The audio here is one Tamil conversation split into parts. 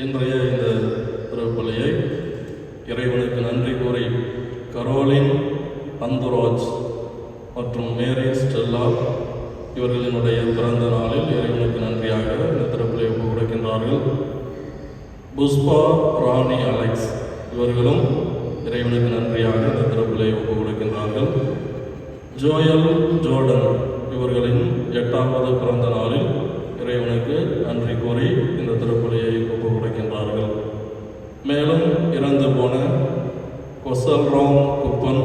இன்றைய இந்த திருப்பலியை இறைவனுக்கு நன்றி கூறி கரோலின் அந்துராஜ் மற்றும் மேரி ஸ்டெல்லா இவர்களினுடைய பிறந்த நாளில் இறைவனுக்கு நன்றியாக இந்த திருப்பலியை ஒப்பு கொடுக்கின்றார்கள். புஷ்பா ராணி அலெக்ஸ் இவர்களும் இறைவனுக்கு நன்றியாக இந்த திருப்பலியை ஒப்பு கொடுக்கின்றார்கள். ஜோயல் ஜோர்டன் இவர்களின் 8வது பிறந்த நாளில் இறைவனுக்கு நன்றி கூறி இந்த திருப்பலியை ஒப்பு கொடுக்கின்றார்கள். மேலும் இறந்து போன கொசல்ராம் குப்பன்,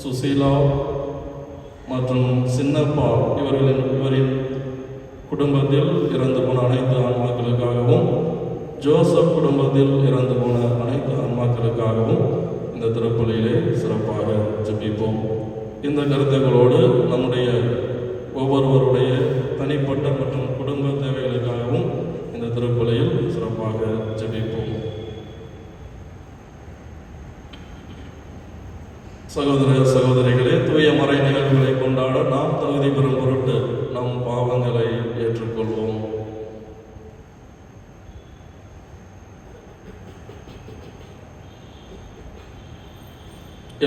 சுசீலா மற்றும் சின்னப்பா இவரின் குடும்பத்தில் இறந்து போன அனைத்து ஆன்மாக்களுக்காகவும், ஜோசப் குடும்பத்தில் இறந்து போன அனைத்து ஆன்மாக்களுக்காகவும் இந்த திருப்பலியிலே சிறப்பாக ஜெபிப்போம். இந்த கருத்துக்களோடு நம்முடைய ஒவ்வொருவருடைய தனிப்பட்ட மற்றும் குடும்ப தேவைகளுக்காகவும் இந்த திருப்பலியில் சிறப்பாக ஜெபிப்போம். சகோதர சகோதரிகளே, தூய மறை நிகழ்வுகளை கொண்டாட நாம் தகுதி பெறும் பொருட்டு நம் பாவங்களை ஏற்றுக்கொள்வோம்.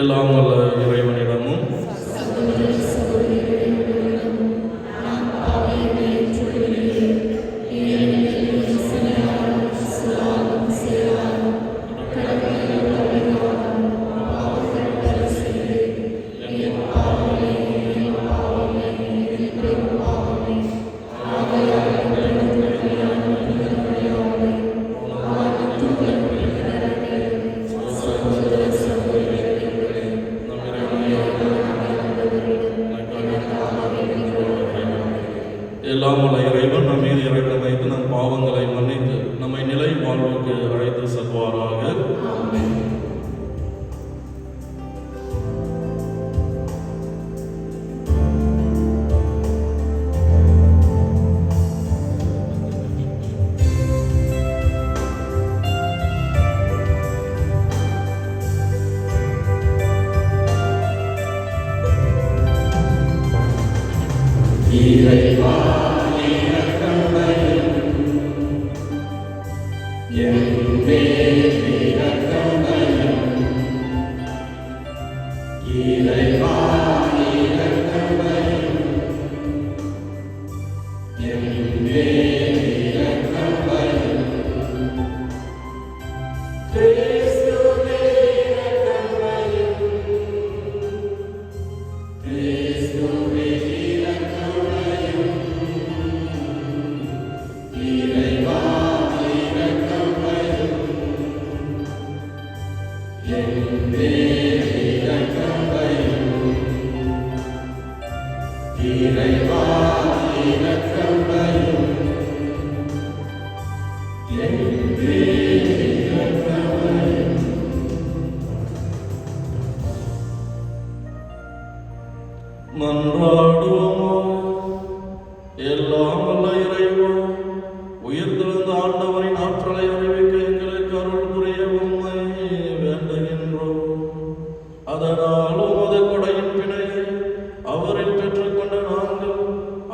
எல்லாம் வல்ல இறைவனிடமும் எல்லாம் உள்ள இறைவன் நம் மீது இரக்கம் வைத்து நம் பாவங்களை மன்னித்து நம்மை நிலை வாழ்வுக்கு அழைத்து செல்வாராக. எல்லாம் வல்ல இறைவா, உயிர்த்தெழுந்த ஆண்டவரின் ஆற்றலை அறிவிக்க எங்களுக்கு அருள் புரிய உம்மை வேண்டுகின்றோம். அதனால் உமது கொடையின் பிணையை அவரில் பெற்றுக்கொண்ட நாங்கள்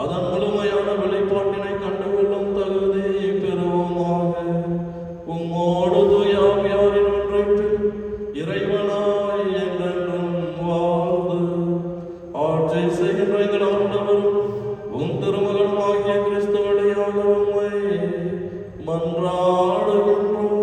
அதன் முழுமையான வெளிப்பாட்டினை கண்டுகொள்ளும் தகுதி பெறுவோமாக. உம்மோடு தூய ஆவியாரின் ஒன்றைப்பில் இறைவனாய் என்றென்றும் வாழ்ந்து ஆட்சி செய்கின்ற எங்கள் ஆண்டவரும் உம் திருமகனுமாகிய கிறிஸ்து வழியாக உம்மை மன்றாடுகின்றோம்.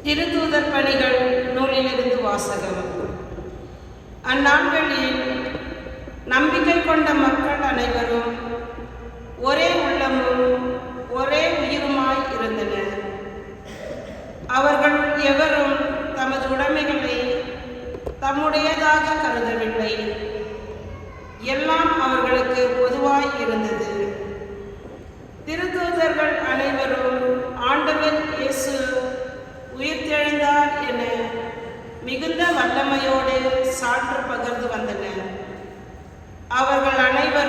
திருத்தூதர் பணிகள் நூலிலிருந்து வாசகம். அந்நாட்களில் நம்பிக்கை கொண்ட மக்கள் அனைவரும் ஒரே உள்ளமும் ஒரே உயிருமாய் இருந்தனர். அவர்கள் எவரும் தமது உடைமைகளை தம்முடையதாக கருதவில்லை. எல்லாம் அவர்களுக்கு பொதுவாய் இருந்தது. திருத்தூதர்கள் அனைவரும் ஆண்டவர் இயேசு உயிர்த்தெழுந்தார் என மிகுந்த வல்லமையோடு சான்று பகிர்ந்து வந்தனர். அவர்கள் அனைவரும்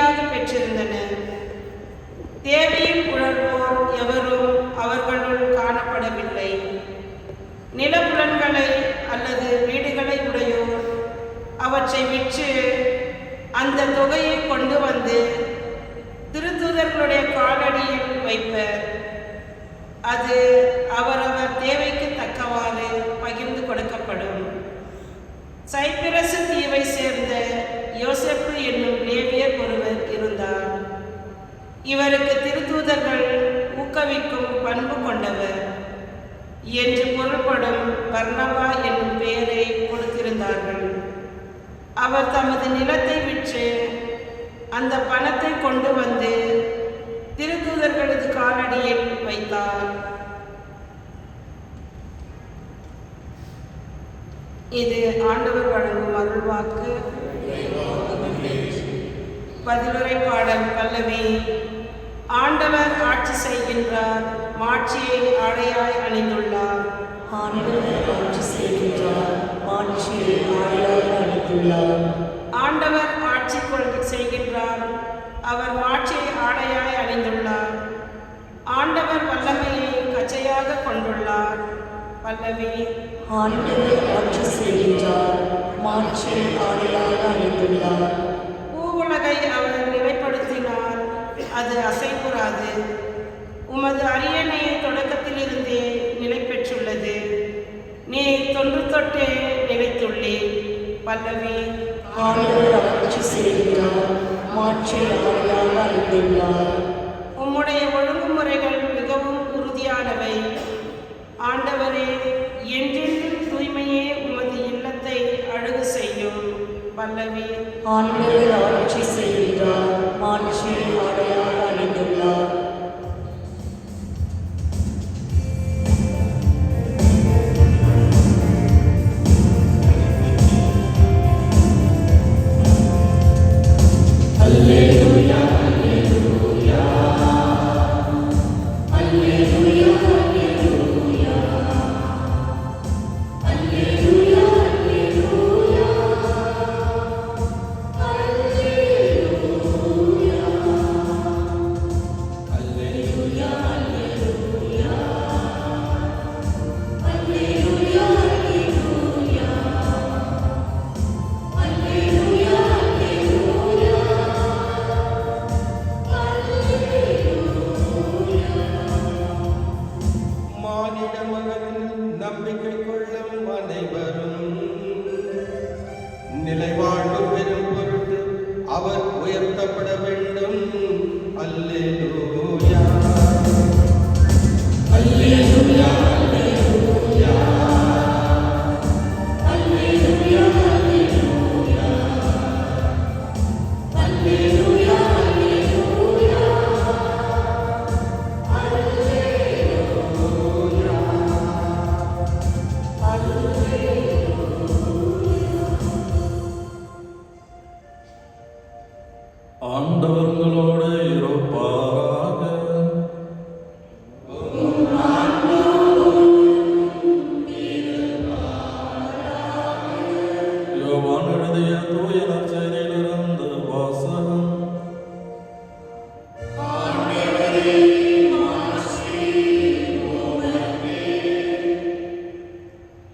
மிகுதியாக பெற்றிருந்தன. தேவையில் உழல்வோர் எவரும் அவர்களுள் காணப்படவில்லை. நிலப்புலன்களை அல்லது வீடுகளை உடையோர் அவற்றை விற்று அந்த தொகையை கொண்டு வந்து திருத்தூதர்களுடைய காலடியில் வைப்பர். அது அவரவர் தேவைக்கு தக்கவாறு பகிர்ந்து கொடுக்கப்படும். சைப்பிரசு தீவை சேர்ந்த யோசேப்பு என்னும் லேவியர் ஒருவர் இருந்தார். இவருக்கு திருத்தூதர்கள் ஊக்குவிக்கும் பண்பு கொண்டவர் என்று பொருள்படும் பர்னபா என்னும் பெயரை கொடுத்திருந்தார்கள். அவர் தமது நிலத்தை விற்று அந்த பணத்தை கொண்டு வந்து திருத்தூதர்களது காலடியில் வைத்தார். இது ஆண்டவர் வழங்கும் அருள்வாக்கு. பதிலுரை பாடல் பல்லவி. ஆண்டவர் ஆட்சி செய்கின்றார், மாட்சியை ஆடையாய் அணிந்துள்ளார். ஆண்டவர் ஆட்சி செய்கின்றார், மாட்சியை ஆடையாய் அணிந்துள்ளார். ஆண்டவர் ஆட்சி செய்கின்றார், அவர் மாட்சியை ஆடையாய் அணிந்துள்ளார். ஆண்டவர் வல்லமையை கச்சையாக கொண்டுள்ளார். பல்லவி. ஆண்டவர் ஆட்சி செய்கின்றார், மாட்சியை ஆடையாய் அணிந்துள்ளார். பூவுலகை அவர் நிலைப்படுத்தினார், அது அசைவுறாது. உமது அரியணை தொடக்கத்திலிருந்தே நிலை பெற்றுள்ளது. நீ தொன்று தொட்டே நிலைத்துள்ளே. பல்லவி. ஆண்டவர் ஆட்சி செய்கின்றார், மாட்சியை ஆடையாய் அணிந்துள்ளார். உம்முடைய ஒழுங்குமுறைகள் மிகவும் உறுதியானவை. ஆண்டவரே, என்றென்றும் தூய்மையே உமது இல்லத்தை அழகு செய்யும். பல்லவி. ஆண்டவர் ஆட்சி செய்கின்றார், மாட்சியை ஆடையாய் அணிந்துள்ளார். நம்பிக்கை கொள்ளும் அனைவரும் நிலைவாழ்வு பெறும் பொருட்டு அவர் உயர்த்தப்பட வேண்டும். அல்லேலூயா. அல்லேலூயா. அல்லேலூயா. அல்லேலூயா. அல்லேலூயா. அல்லேலூயா. ஆண்டவர் உங்களோடு இருப்பாராக. யோவான் எழுதிய தூய நற்செய்தியிலிருந்து வாசகம்.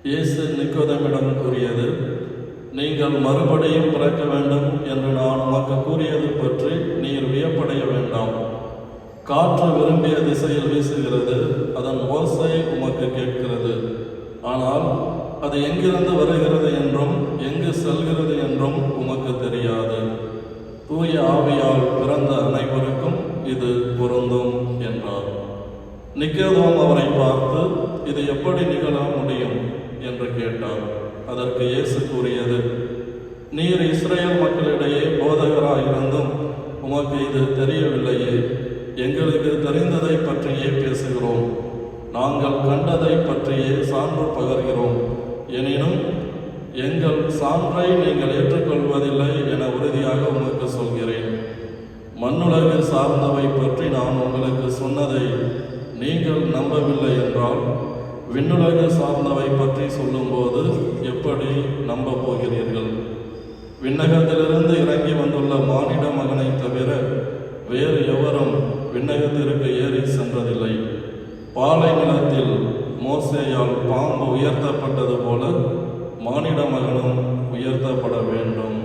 இயேசு நிக்கோதேமிடம் கூறியது, நீங்கள் மறுபடியும் பிறக்க வேண்டும் என்று நான் உமக்கு கூறியது பற்றி நீர் வியப்படைய வேண்டாம். காற்று விரும்பிய திசையில் வீசுகிறது, அதன் ஓசை உமக்கு கேட்கிறது. ஆனால் அது எங்கிருந்து வருகிறது என்றும் எங்கு செல்கிறது என்றும் உமக்கு தெரியாது. தூய ஆவியால் பிறந்த அனைவருக்கும் இது பொருந்தும் என்றார். நிக்கோதேம் அவரை பார்த்து, இது எப்படி நிகழ முடியும் என்று கேட்டார். அதற்கு இயேசு கூறியது, நீர் இஸ்ரேல் மக்களிடையே போதகராயிருந்தும் உமக்கு இது தெரியவில்லையே. எங்களுக்கு தெரிந்ததை பற்றியே பேசுகிறோம், நாங்கள் கண்டதை பற்றியே சான்று பகர்கிறோம். எனினும் எங்கள் சான்றை நீங்கள் ஏற்றுக்கொள்வதில்லை என உறுதியாக உமக்கு சொல்கிறேன். மண்ணுலகு சார்ந்தவை பற்றி நான் உங்களுக்கு சொன்னதை நீங்கள் நம்பவில்லை என்றால், விண்ணுலகு சார்ந்தவை பற்றி சொல்லும்போது எப்படி நம்ப போகிறீர்கள்? விண்ணகத்திலிருந்து இறங்கி வந்துள்ள மானிட மகன் மகனை தவிர வேறு எவரும் விண்ணகத்திற்கு ஏறி சென்றதில்லை. பாலை நிலத்தில் மோசேயால் பாம்பு உயர்த்தப்பட்டது போல மானிட மகனும் உயர்த்தப்பட வேண்டும்.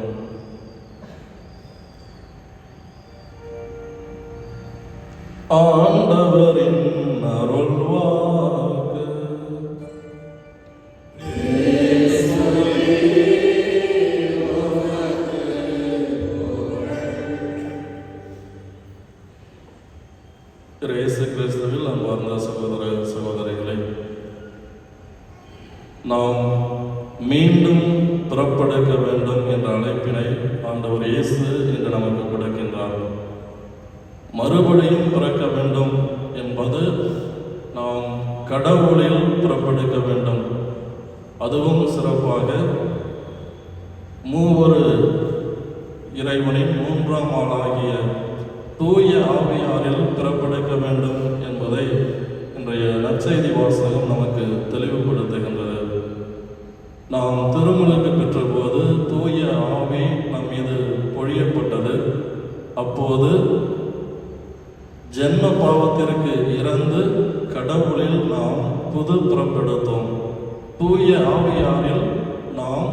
ஆண்டவரின் அருள்வாக்கு. இயேசு கிறிஸ்துவில் அன்பார்ந்த சகோதர சகோதரிகளை, நாம் மீண்டும் புறப்படுக்க வேண்டும் என்ற அழைப்பினை ஆண்டவர் இயேசு இன்று நமக்கு கொடுக்கின்றார். மறுபடியும் பிறக்க வேண்டும் என்பது நாம் கடவுளில் புறப்படுக்க வேண்டும். அதுவும் சிறப்பாக மூவொரு இறைவனின் மூன்றாம் ஆளாகிய தூய ஆவியாரில் பிறப்பெடுக்க வேண்டும் என்பதை இன்றைய நற்செய்தி வாசகம் நமக்கு தெளிவுபடுத்துகின்றது. நாம் திருமுழுக்கு பெற்றபோது தூய ஆவி நம் மீது பொழியப்பட்டது. அப்போது ஜென்ம பாவத்திற்கு இறந்து கடவுளில் நாம் புது பிறப்பெடுத்தோம். தூய ஆவியாரில் நாம்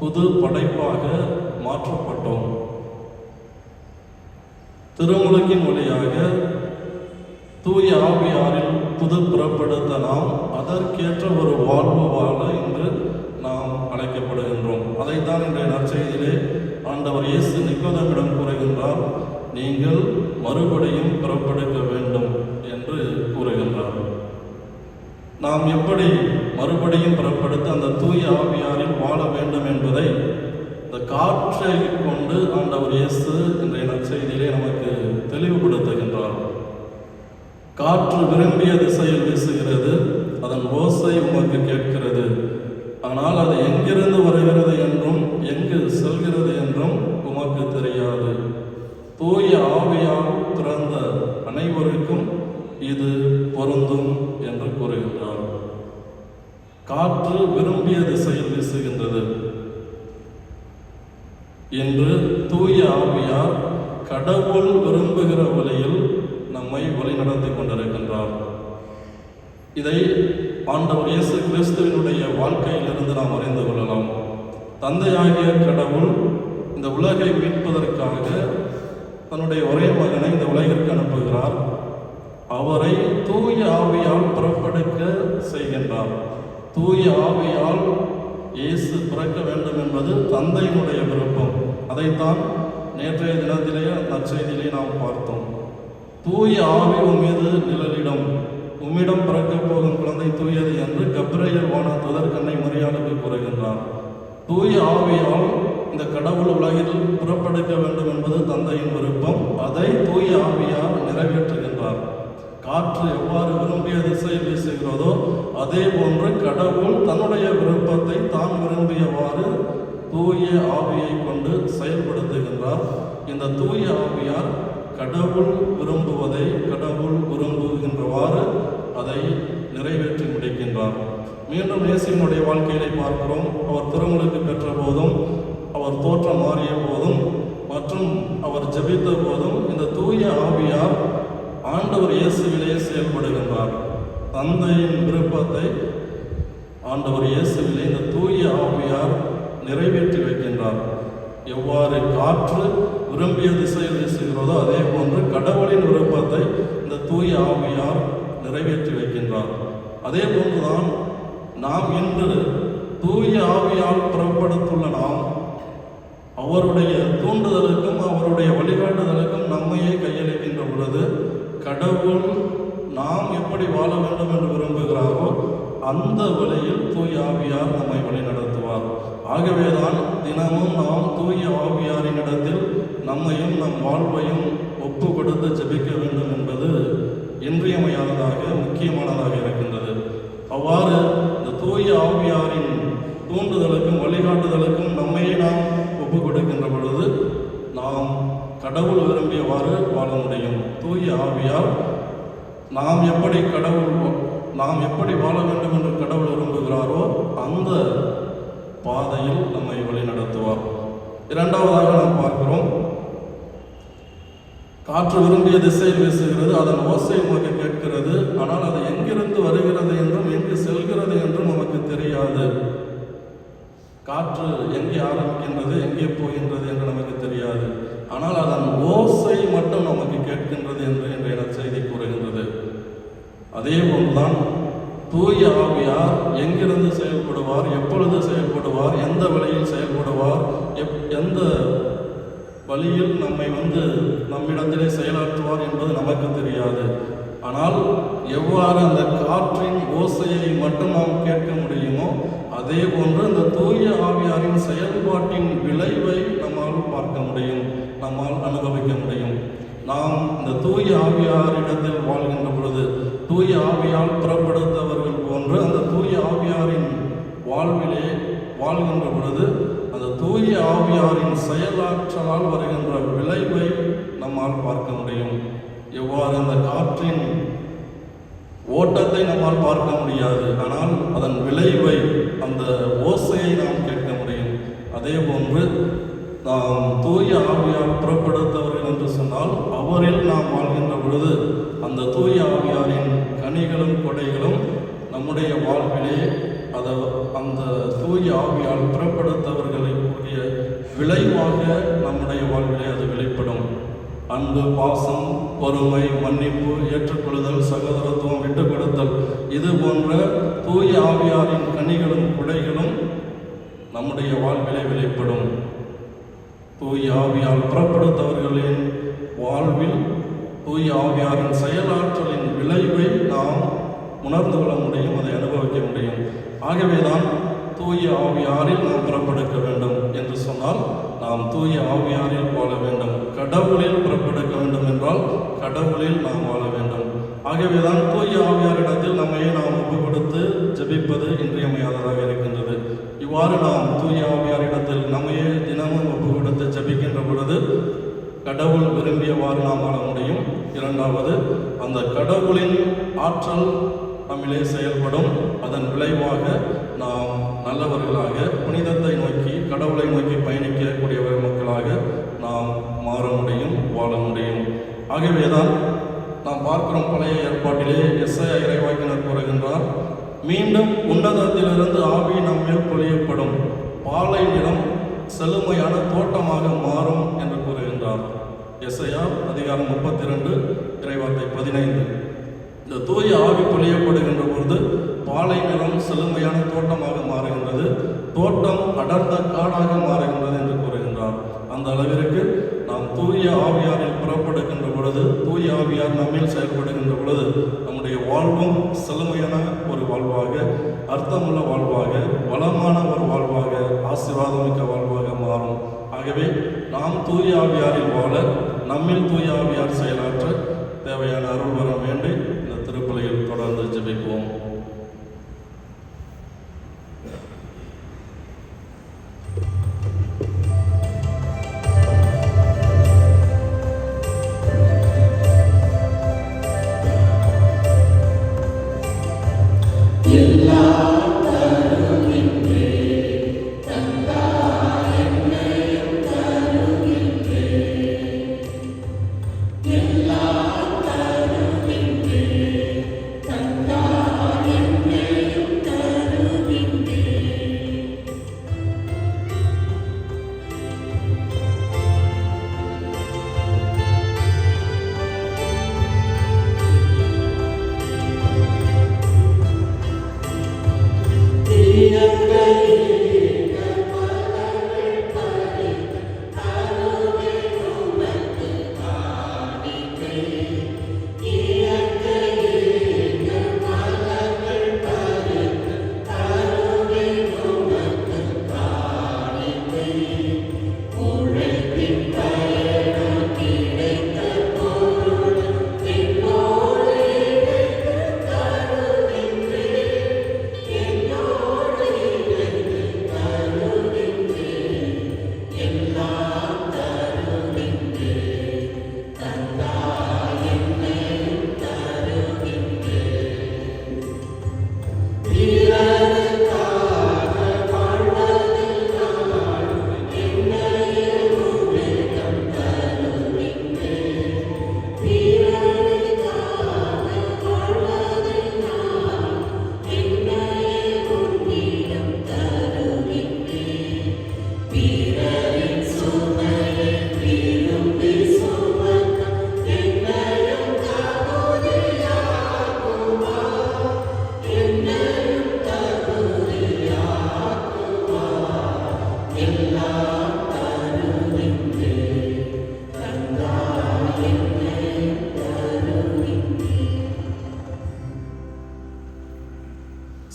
புது படைப்பாக மாற்றப்பட்டோம். திருமுழுக்கின் வழியாக தூய ஆவியாரில் புது பிறப்பெடுத்த நாம் அதற்கேற்ற ஒரு வாழ்வு வாழ இன்று நாம் அழைக்கப்படுகின்றோம். அதைத்தான் இன்றைய நற்செய்தியிலே ஆண்டவர் இயேசு நிக்கோதேமிடம் கூறுகின்றார், நீங்கள் மறுபடியும் பிறப்பெடுக்க வேண்டும் என்று கூறுகின்றார். நாம் எப்படி மறுபடியும் பிறப்பெடுத்து அந்த தூய ஆவியாரில் வாழ வேண்டும் என்பதை இந்த காற்றை கொண்டு ஆண்டவர் இயேசு இன்றைய நற்செய்தியிலே நமக்கு தெளிவுபடுத்துகின்றார். காற்று விரும்பிய திசையில் வீசுகிறது, அதன் ஓசை உமக்கு கேட்கிறது, ஆனால் அது எங்கிருந்து வருகிறது என்றும் எங்கு செல்கிறது என்றும் உமக்கு தெரியாது. தூய ஆவியால் பிறந்த அனைவருக்கும் இது பொருந்தும் என்று கூறுகின்றார். காற்று விரும்பிய திசையில் வீசுகின்றது என்று தூய ஆவியார் கடவுள் விரும்புகிற வழியில் நம்மை வழிநடத்தி கொண்டிருக்கின்றார். இதை ஆண்டவர் இயேசு கிறிஸ்துவினுடைய வாழ்க்கையிலிருந்து நாம் அறிந்து கொள்ளலாம். தந்தையாகிய கடவுள் இந்த உலகை மீட்பதற்காக தன்னுடைய ஒரே மகனை இந்த உலகிற்கு அனுப்புகிறார். அவரை தூய ஆவியால் புறப்படுக்க செய்கின்றார். தூய ஆவியால் இயேசு பிறக்க வேண்டும் என்பது தந்தையினுடைய விருப்பம். அதைத்தான் நேற்றைய தினத்திலே நற்செய்தியிலே நாம் பார்த்தோம். தூய ஆவி உம்மீது நிழலிடம், உம்மிடம் பிறக்கப் போகும் குழந்தை தூயது என்று கப்ரியேல் வானதூதர் கன்னை மரியாளுக்கு கூறுகின்றார். தூய ஆவியால் இந்த கடவுள் உலகில் புறப்படுக்க வேண்டும் என்பது தந்தையின் விருப்பம். அதை தூய ஆவியார் நிறைவேற்றுகின்றார். காற்று எவ்வாறு விரும்பிய திசையில் வீசுகிறதோ அதே போன்று கடவுள் தன்னுடைய விருப்பத்தை தான் விரும்பியவாறு தூய ஆவியை கொண்டு செயல்படுத்துகின்றார். இந்த தூய ஆவியார் கடவுள் விரும்புவதை கடவுள் விரும்புகின்றவாறு அதை நிறைவேற்றி முடிக்கின்றார். மீண்டும் இயேசுவினுடைய வாழ்க்கையிலே பார்க்கிறோம். அவர் திருமுழுக்கு பெற்ற போதும், அவர் தோற்றம் மாறிய போதும் மற்றும் அவர் ஜெபித்த போதும் இந்த தூய ஆவியார் ஆண்டவர் இயேசுவிலே செயல்படுகின்றார். தந்தையின் விருப்பத்தை ஆண்டவர் இயேசுவிலே இந்த தூய ஆவியார் நிறைவேற்றி வைக்கின்றார். எவ்வாறு காற்று விரும்பிய திசையில் வீசுகிறதோ அதே போன்று கடவுளின் விருப்பத்தை இந்த தூய ஆவியார் நிறைவேற்றி வைக்கின்றார். அதே போன்றுதான் நாம் இன்று தூய ஆவியால் புறப்படுத்துள்ள நாம் அவருடைய தூண்டுதலுக்கும் அவருடைய வழிகாட்டுதலுக்கும் நம்மையே கையளிக்கின்ற பொழுது கடவுள் நாம் எப்படி வாழ வேண்டும் என்று விரும்புகிறாரோ அந்த வழியில் தூய ஆவியார் நம்மை வழிநடத்துவார். ஆகவேதான் தினமும் நாம் தூய ஆவியாரின் இடத்தில் நம்மையும் நம் வாழ்வையும் ஒப்பு கொடுத்து ஜெபிக்க வேண்டும் என்பது இன்றியமையாததாக முக்கியமானதாக இருக்கின்றது. அவ்வாறு இந்த தூய ஆவியாரின் தூண்டுதலுக்கும் வழிகாட்டுதலுக்கும் நம்மையே நாம் ஒப்பு கொடுக்கின்ற பொழுது நாம் கடவுள் விரும்பியவாறு வாழ முடியும். தூய ஆவியார் நாம் எப்படி வாழ வேண்டும் என்று கடவுள் விரும்புகிறாரோ அந்த பாதையில் நம்மை வழி நடத்துவார். இரண்டாவதாக நாம் பார்க்கிறோம், காற்று விரும்பிய திசையில் வீசுகிறது, அதன் ஓசை நமக்கு கேட்கிறது. ஆனால் அது எங்கிருந்து வருகிறது என்றும் எங்கு செல்கிறது என்றும் நமக்கு தெரியாது. காற்று எங்கே ஆரம்பிக்கின்றது, எங்கே போகின்றது என்று நமக்கு தெரியாது. ஆனால் அதன் ஓசை மட்டும் நமக்கு கேட்கின்றது என்று இன்றைய நற்செய்தி கூறுகின்றது. அதே போல்தான் தூய ஆவியார் எங்கிருந்து செயல்படுவார், எப்பொழுது செயல்படுவார், எந்த வழியில் செயல்படுவார், எந்த வழியில் நம்மிடத்திலே செயலாற்றுவார் என்பது நமக்கு தெரியாது. ஆனால் எவ்வாறு அந்த காற்றின் ஓசையை மட்டும் நாம் கேட்க முடியுமோ அதே போன்று இந்த தூய ஆவியாரின் செயல்பாட்டின் விளைவை நம்மால் பார்க்க முடியும், நம்மால் அனுபவிக்க முடியும். நாம் இந்த தூய ஆவியாரிடத்தில் வாழ்கின்ற பொழுது தூய ஆவியால் புறப்படுத்தவர்கள் போன்று அந்த தூய ஆவியாரின் வாழ்விலே வாழ்கின்ற பொழுது அந்த தூய ஆவியாரின் செயலாற்றலால் வருகின்ற விளைவை நம்மால் பார்க்க முடியும். எவ்வாறு அந்த காற்றின் ஓட்டத்தை நம்மால் பார்க்க முடியாது, ஆனால் அதன் விளைவை, அந்த ஓசையை நாம் கேட்க முடியும். அதே போன்று நாம் தூய ஆவியால் புறப்படுத்தவர்கள் என்று சொன்னால் அவரில் நாம் வாழ்கின்ற பொழுது அந்த தூய ஆவியாரின் கனிகளும் கொடைகளும் நம்முடைய வாழ்விலே அந்த தூய ஆவியால் புறப்படுத்தவர்களுக்குரிய விளைவாக நம்முடைய வாழ்விலே அது வெளிப்படும். அன்பு, பாசம், பொறுமை, மன்னிப்பு, ஏற்றுக்கொள்ளுதல், சகோதரத்துவம், விட்டுக் கொடுத்தல், இது போன்ற தூய ஆவியாரின் கனிகளும் குடைகளும் நம்முடைய வாழ்விலே வெளிப்படும். தூய ஆவியால் புறப்படுத்தவர்களின் வாழ்வில் தூய ஆவியாரின் செயலாற்றலின் விளைவை நாம் உணர்ந்து கொள்ள முடியும், அதை அனுபவிக்க முடியும். ஆகவேதான் தூய ஆவியாரில் நாம் புறப்படுக்க வேண்டும் என்று சொன்னால் நாம் தூய ஆவியாரில் வாழ வேண்டும். கடவுளில் புறப்படுக்க வேண்டும் என்றால் கடவுளில் நாம் வாழ வேண்டும். ஆகவேதான் தூய ஆவியாரிடத்தில் நம்மையே நாம் ஒப்பு கொடுத்து ஜெபிப்பது இன்றியமையாததாக இருக்கின்றது. இவ்வாறு நாம் தூய ஆவியாரிடத்தில் நம்மையே தினமும் ஒப்பு கொடுத்து ஜெபிக்கின்ற பொழுது கடவுள் விரும்பியவாறு நாம் வாழ முடியும். இரண்டாவது, அந்த கடவுளின் ஆற்றல் நம்மிலே செயல்படும். அதன் விளைவாக நாம் நல்லவர்களாக, புனிதத்தை நோக்கி, கடவுளை நோக்கி பயணிக்கக்கூடிய மக்களாக நாம் மாற முடியும், வாழ முடியும். ஆகவேதான் நாம் பார்க்கிறோம், பழைய ஏற்பாட்டிலே எஸ்ஐயா இறைவாக்கினர் கூறுகின்றார், மீண்டும் உன்னதத்திலிருந்து ஆவி நம்மேல் பொழியப்படும், பாலை நிலம் செழுமையான தோட்டமாக மாறும் என்று கூறுகின்றார். எஸ்ஐயா அதிகாரம் 32 இறைவார்த்தை 15. இந்த தூய ஆவி பொழியப்படுகின்ற பொழுது பாலை நிலம் செழுமையான தோட்டமாக மாறுகின்றது, தோட்டம் அடர்ந்த காடாக மாறுகின்றது என்று கூறுகின்றார். அந்த அளவிற்கு நாம் தூய ஆவியாரில் புறப்படுகின்ற பொழுது, தூய ஆவியார் நம்மில் செயல்படுகின்ற பொழுது நம்முடைய வாழ்வும் செழுமையான ஒரு வாழ்வாக, அர்த்தமுள்ள வாழ்வாக, வளமான ஒரு வாழ்வாக, ஆசீர்வாதமிக்க வாழ்வாக மாறும். ஆகவே நாம் தூய ஆவியாரில் வாழ, நம்மில் தூய ஆவியார் செயலாற்ற தேவையான அருள் வர வேண்டி இந்த திருப்பலியில் தொடர்ந்து ஜெபிப்போம். எல்லா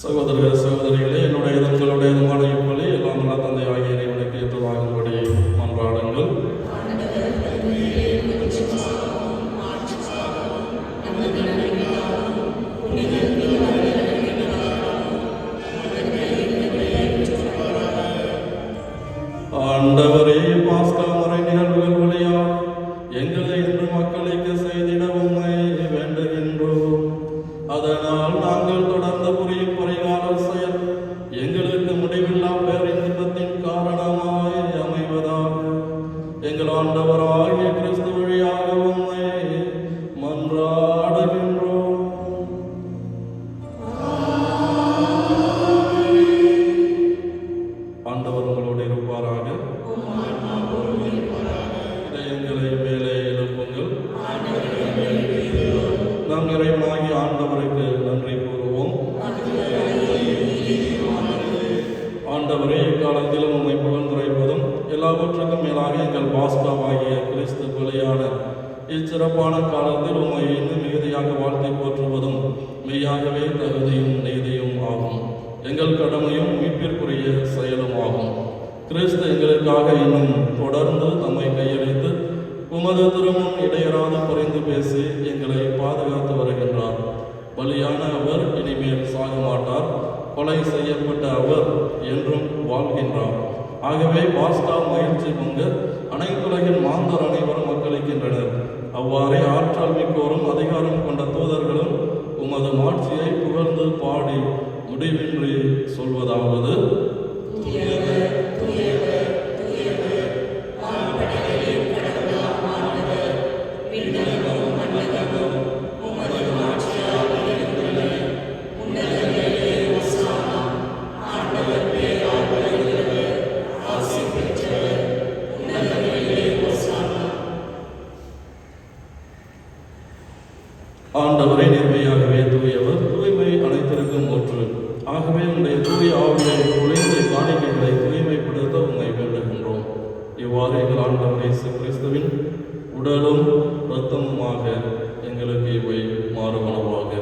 சகோதர சகோதரிகளே, என்னுடையதும் உங்களுடையதுமான இப்பலி எல்லாம் நல்ல தந்தை ஆகிய இறைவனுக்கு ஏற்றதாகும்படி மன்றாடுங்கள். ஆண்டவரே, பாஸ்கா முறை நிகழ்வுகள் வழியாக எங்களை இன்று மக்களுக்கு செய்திட உம்மை வேண்டுகின்றோம். அதனால் நாங்கள் தொடர்ந்து புரியும் பரிகார செயல் எங்களுக்கு முடிவில்லா பேரின்பத்தின் காரணமாய் அமைவதாக எங்கள் ஆண்டவராகிய கிறிஸ்து வழியாக உம்மை மன்றாடுகின்றோம். ஆண்டவர் உங்களோடு இருப்பாராக. இதயங்களை மேலே எழுப்புங்கள். நாம் இறைவனாகிய ஆண்டவருக்கு நன்றி கூறுவோம். ஆண்டவரே, எக்காலத்திலும் உம்மை புகழ்ந்துரைப்பதும் எல்லாவற்றுக்கும் மேலாக எங்கள் பாஸ்காவாகிய கிறிஸ்து பலியான இச்சிறப்பான காலத்தில் உம்மை இன்னும் மிகுதியாக வாழ்த்தி போற்றுவதும் மெய்யாகவே தகுதியும் நீதியும் ஆகும். எங்கள் கடமையும் மீட்பிற்குரிய செயலும் ஆகும். கிறிஸ்து எங்களுக்காக இன்னும் தொடர்ந்து தம்மை கையளித்து உமது திருமுன் இடையராது புரிந்து பேசி எங்களை பாதுகாத்து வருகின்றார். பலியான அவர் இனிமேல் சாக மாட்டார். கொலை செய்யப்பட்ட அவர் என்றும் வாழ்கின்றார். ஆகவே பாஸ்கா மகிழ்ச்சி பொங்க அனைத்துலகின் மாந்தர் அனைவரும் மக்களிக்கின்றனர். அவ்வாறே ஆற்றல் மிக்கோரும் அதிகாரம் கொண்ட தூதர்களும் உமது மாட்சியை புகழ்ந்து பாடி முடிவின்றி சொல்வதாவது: ஆண்டவரே, நேர்மையாகவே தூயவர், தூய்மை அனைத்திற்கும் ஊற்று. ஆகவே உடைய தூய ஆவியை பொழிந்த காணிக்கைகளை தூய்மைப்படுத்த உம்மை வேண்டுகின்றோம். இவ்வாறு எங்கள் ஆண்டவர் இயேசு கிறிஸ்துவின் உடலும் இரத்தமுமாக எங்களுக்கு இவை மாறுபனவாக.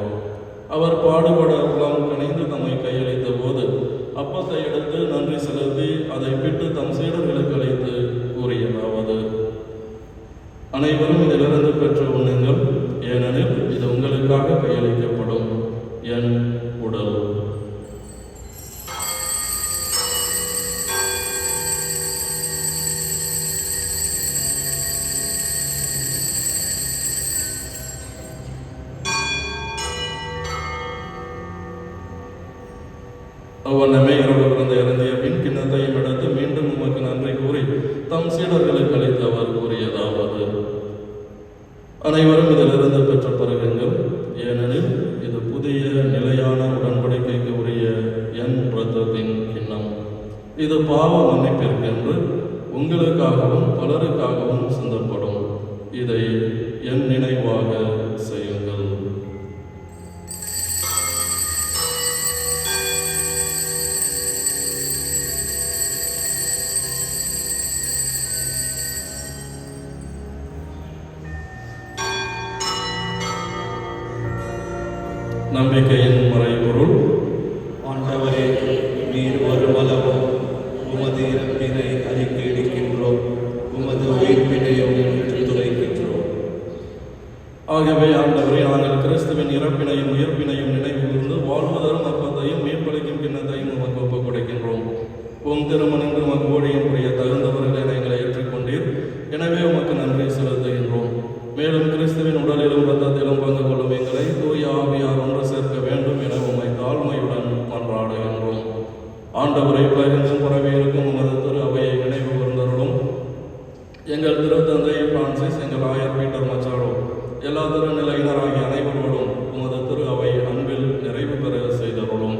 அவர் பாடுபட உளம் கணிந்து தம்மை கையளித்த போது அப்பத்தை எடுத்து நன்றி செலுத்தி அதை பிட்டு தம் சீடர்களுக்கு அளித்து கூறியதாவது: அனைவரும் இதிலிருந்து பெற்று உண்ணுங்கள், ஏனெனில் இது உங்களுக்காக கையளிக்கப்படும் என் உடல். அவ்வண்ணமே இரவு பிறந்த இறந்திய பின் கிண்ணத்தையும் எடுத்து மீண்டும் உமக்கு நன்றி கூறி தம் சீடர்களுக்கு அளித்து அவர் கூறியதாவது: அனைவரும் இதிலிருந்து பெற்ற பருகுங்கள், ஏனெனில் இது புதிய நிலையான உடன்படிக்கைக்கு உரிய என் இரத்தத்தின் கிண்ணம். இது பாவ மன்னிப்பிற்கென்று உங்களுக்காகவும் பலருக்காகவும் சிந்தப்படும். இதை என் நினைவாக செய்யுங்கள். நம்பிக்கையின் மறைபொருள். ஆண்டவரே, நீர் வருமளவும் உமது இறப்பினை அறிக்கையிடுகின்றோம், உமது உயிர்ப்பினையும் எடுத்துரைக்கின்றோம். ஆகவே ஆண்டவரே, நாங்கள் கிறிஸ்துவின் இறப்பினையும் உயிர்ப்பினையும் நினைவு கூர்ந்து வாழ்வு தரும் அப்பத்தையும் மீட்பளிக்கும் கிண்ணத்தையும் உமக்கு ஒப்புக் கொடுக்கின்றோம். உம் திருமணங்கள் உமக்கு ஊழியம் புரிய தகுந்தவர்களை எங்களை ஏற்றுக்கொண்டீர். எனவே உமக்கு நன்றி செலுத்துகின்றோம். மேலும் கிறிஸ்துவின் உடலிலும் இரத்தத்திலும் பங்கு கொள்ளும் எங்களை தூய ஆவியார் ஒன்று சேர்க்க வேண்டும் என உம்மை தாழ்மையுடன் மன்றாடுகின்றோம். ஆண்டவரை உலகெங்கும் பரவி இருக்கும் உமது திரு அவையை நினைவு கூர்ந்தருளும். எங்கள் திருத்தந்தை பிரான்சிஸ், எங்கள் ஆயர் பீட்டர் மச்சாடோ, எல்லா திருநிலையினராகிய அனைவரோடும் உமது திரு அவை அன்பில் நிறைவு பெற செய்தருளும்.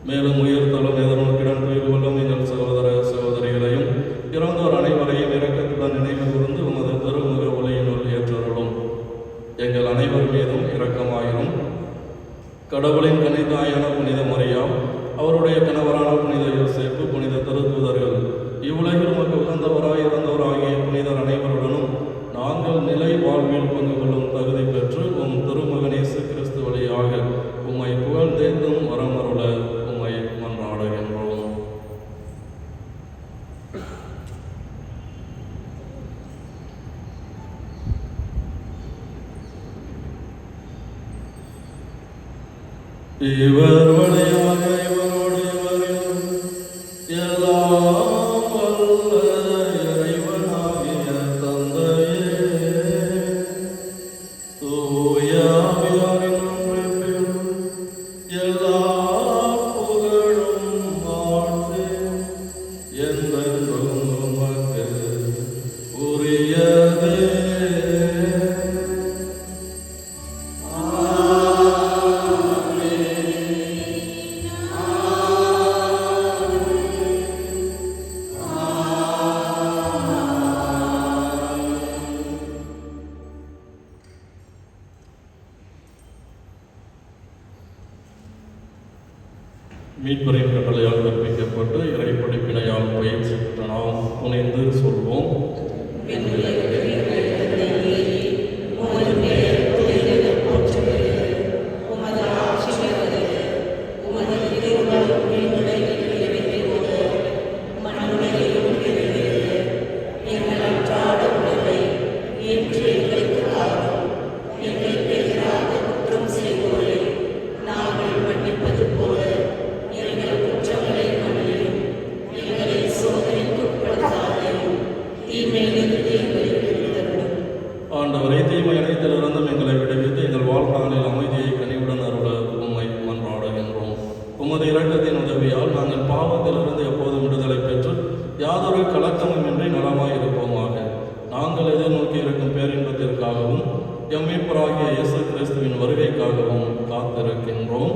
மேலும் உயிர்த்தலும் எதிர்நோக்கிடம் துயில் கொள்ளும் எங்கள் சகோதர சகோதரிகளையும் இறந்தோர் அனைவரையும் இரக்கத்துடன் நினைவு கூர்ந்து உமது திருமுக ஒளியினுள் ஏற்றருளும். எங்கள் அனைவர் மீதும் இரக்கமாயிரும். கடவுளின் கன்னிதாயான புனித மரியா, அவருடைய கணவரான புனித யோசேப்பு, புனித திருத்தூதர்கள் இவ்வுலகில் உமக்கு உகந்தவராய் இறந்தவராகிய புனிதர் அனைவருடனும் நாங்கள் நிலை வாழ்வில் பங்கு கொள்ளும் தகுதி பெற்று உம் திருமகன் இயேசு கிறிஸ்து வழியாக உம்மை புகழ்ந்தேத்தும் வரமருள உம்மை மன்றாடுகின்றோம். இவர் வழியாக இவரோடு இவரில் எல்லாம் வல்ல இறைவனாகிய தந்தையே, தூய ஆவியாரின் ஒன்றிப்பில் எல்லா புகழும் ஆட்சியும் என்றென்றும் உமக்கு உரியதே. மீட்பரின் கட்டளையால் கற்பிக்கப்பட்டு இறைப்படிப்பினையால் பயிற்சி பெற்ற நாம் துணைந்து சொல்வோம். ஆண்டவரே, தீமை அனைத்திலிருந்தும் எங்களை விடுவித்து எங்கள் வாழ்நாளில் அமைதியை கனிவுடன் அருள உம்மை மன்றாடுகின்றோம். உமது இரக்கத்தின் உதவியால் நாங்கள் பாவத்திலிருந்து எப்போதும் விடுதலை பெற்று யாதொரு கலக்கமுமின்றி நலமாய் இருப்போமாக. நாங்கள் எதிர்நோக்கி இருக்கும் பேரின்பத்திற்காகவும் எம் மீட்பராகிய இயேசு கிறிஸ்துவின் வருகைக்காகவும் காத்திருக்கின்றோம்.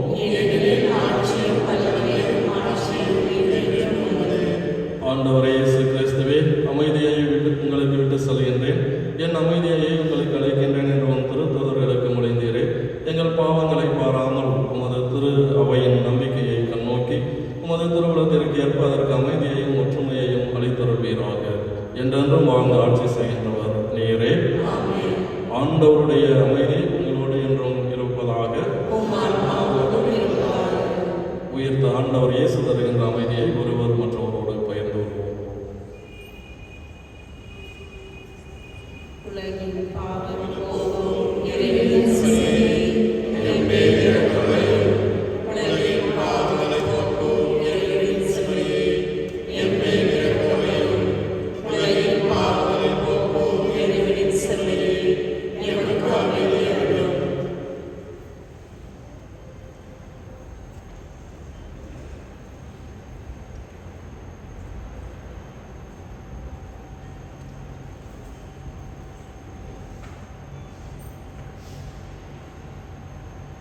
ஆண்டவரே இயேசு கிறிஸ்துவே, அமைதியை உங்களுக்கு விட்டு செல்கின்றேன், என் அமைதியை உங்களுக்கு அளிக்கின்றேன் என்று உன் திருத்தூதர்களுக்கு மொழிந்தீரே. எங்கள் பாவங்களை பாராமல் உமது திரு அவையின் நம்பிக்கையை கண்ணோக்கி உமது திருவுளத்திற்கு ஏற்ப அதற்கு அமைதியையும் ஒற்றுமையையும் அளித்தருள்வீராக. என்றென்றும் வாழ்ந்து ஆட்சி செய்கின்றவர் நீரே. ஆண்டவருடைய அமைதி உங்களோடு என்றும் இருப்பதாக. உயிர்த்த ஆண்டவர் இயேசு தருகின்ற அமைதியை ஒருவர் மற்றவரோடு பகிர்ந்து வருவோம். உலகின் பாவம் போகும் இறைவனின் செயலே, என் மேல் இரக்கமாயிரும். உலகின் பாவங்களை போக்கும் இறைவனின் செயலே, என் மேல் இரக்கமாயிரும். உலகின் பாவங்களை போக்கும் இறைவனின் செயலே, எனக்கு அமைதி அருளும்.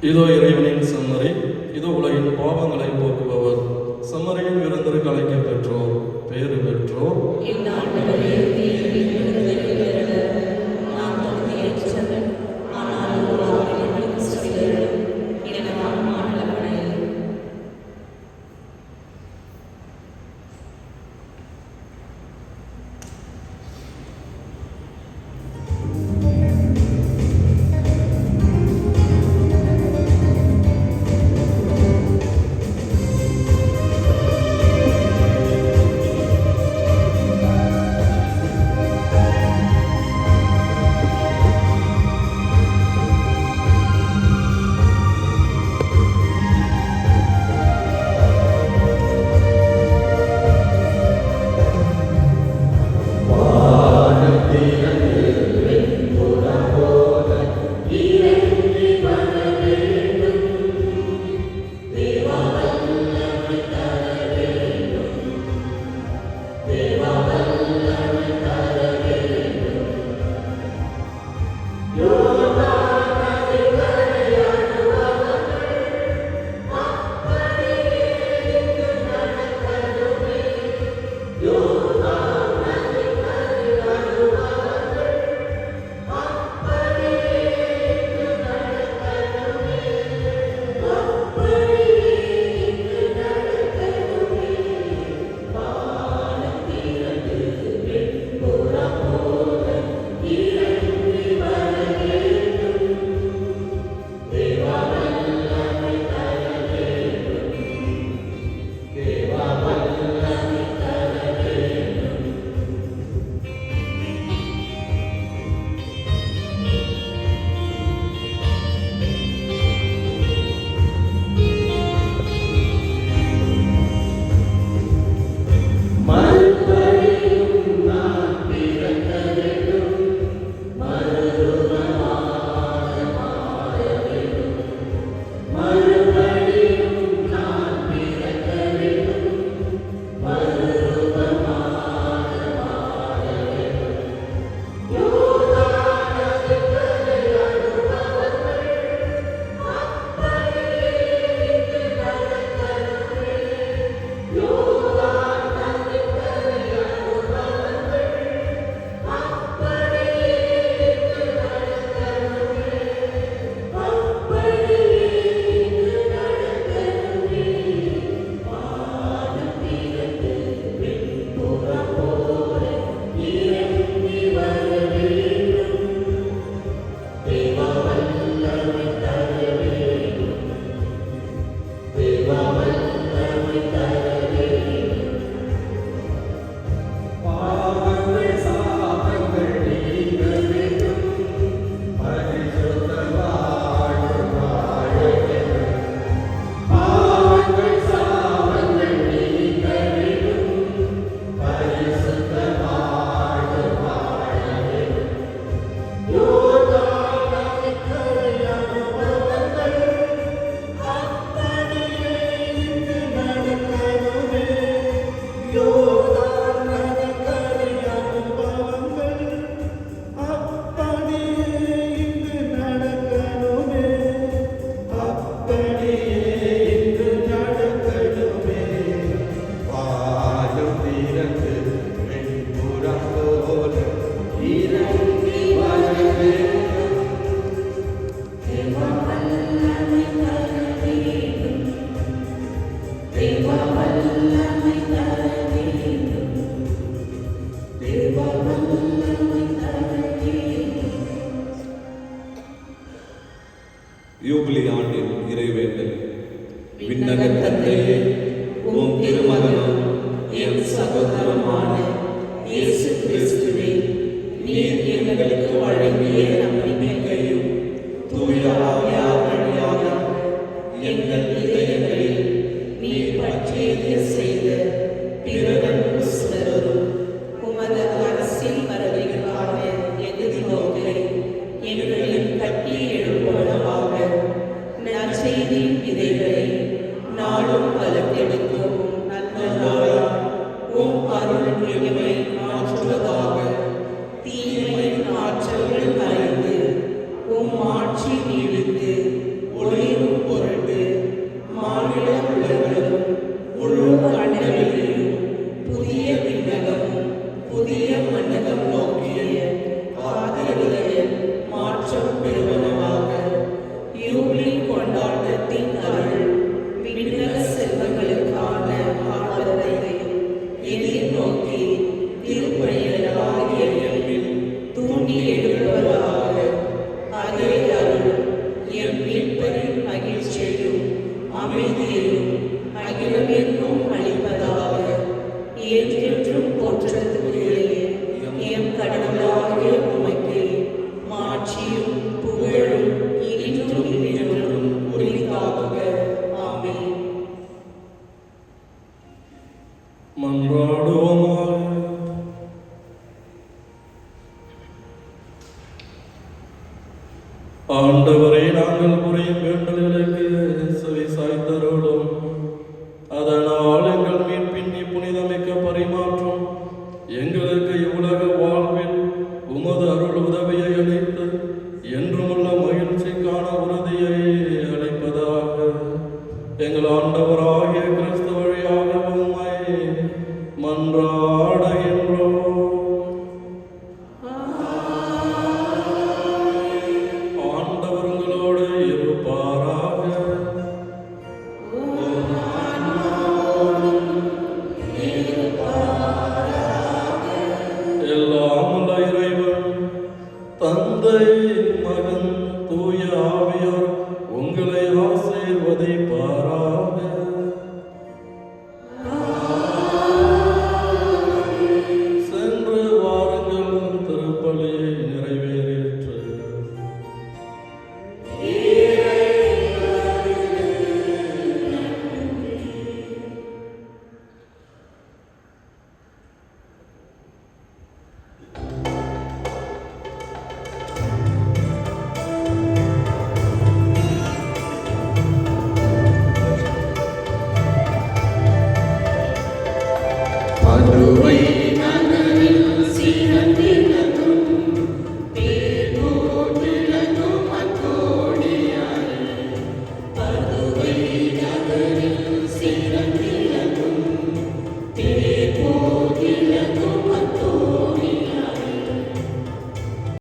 இதோ இறைவனின் செம்மறி, இதோ உலகின் பாவங்களை போக்குபவர். செம்மறியின் விருந்திற்கு அழைக்கப் பெற்றோர் பேறு பெற்றோர். யூபிலி ஆண்டின் இறைவேண்டல். விண்ணக தந்தையே, உம் திருமகனும் என் சகோதரமான இயேசு கிறிஸ்துவே, நீர் எங்களுக்கு வழங்கிய நம்பிக்கையும் தூய ஆவியார் வழியாக எங்கள் இதயங்களில் நீர் பற்றியது செய்த பிறகு சுடரும் உமது அரசின் வரவைக்கான எதிர்நோக்கை எங்களில் கட்டி எழுப்புவதாக நற்செய்தியின் விதைகளை நாளும் வளர்த்தெடுக்கும் நல்லதாய் உம் அருள் எம்மை மாற்றுவதாக. தீமையின் ஆற்றல்கள் மறைந்து உம் ஆட்சி நீடித்து ஒளிரும் பொருட்டு மாநில உலகளும் முழு கண்டவெளியும் புதிய விண்ணகமும் புதிய மண்டலம் நோக்கிய காத்திருடைய மாற்றம் பெறுவனவாக. யூபிலி கொண்டாட்டத்தின் அருள் விண்ணக செல்வங்களுக்கான ஆதரவையும் எதிர்நோக்கி திருப்பணிகளாகிய எம்மில் தூண்டி எழுப்புவதாக. அதே அருள் எம் மீட்பரின் மகிழ்ச்சியையும் அமைதியையும் அகிலமெங்கும் அளிப்பதாக. என்றென்றும் போற்றத்துக்குரிய எம் கடவுளாகிய உமக்கு மாட்சியும் புகழும் இன்றும் என்றும் உரித்தாக. ஆமென். மன்றாடுவோமாக. ஆண்டவரே, நாங்கள் புரியும் வேண்டல்களுக்கு செவி சாய்த்தருளும். அதனால் எங்கள் மீட்பின் புனிதமிக்க பரிமாற்றம் எங்களுக்கு இவ்வுலக வாழ்வில் உமது அருள் உதவியை அளித்து என்றுமுள்ள மகிழ்ச்சிக்கான உறுதியை அளிப்பதாக. எங்கள் ஆண்டவராகிய கிறிஸ்து வழியாக உம்மை மன்றாடுகின்றோம். ஆண்டவர் உங்களோடு இருப்பாராக. எல்லாம் உள்ள இறைவன் தந்தை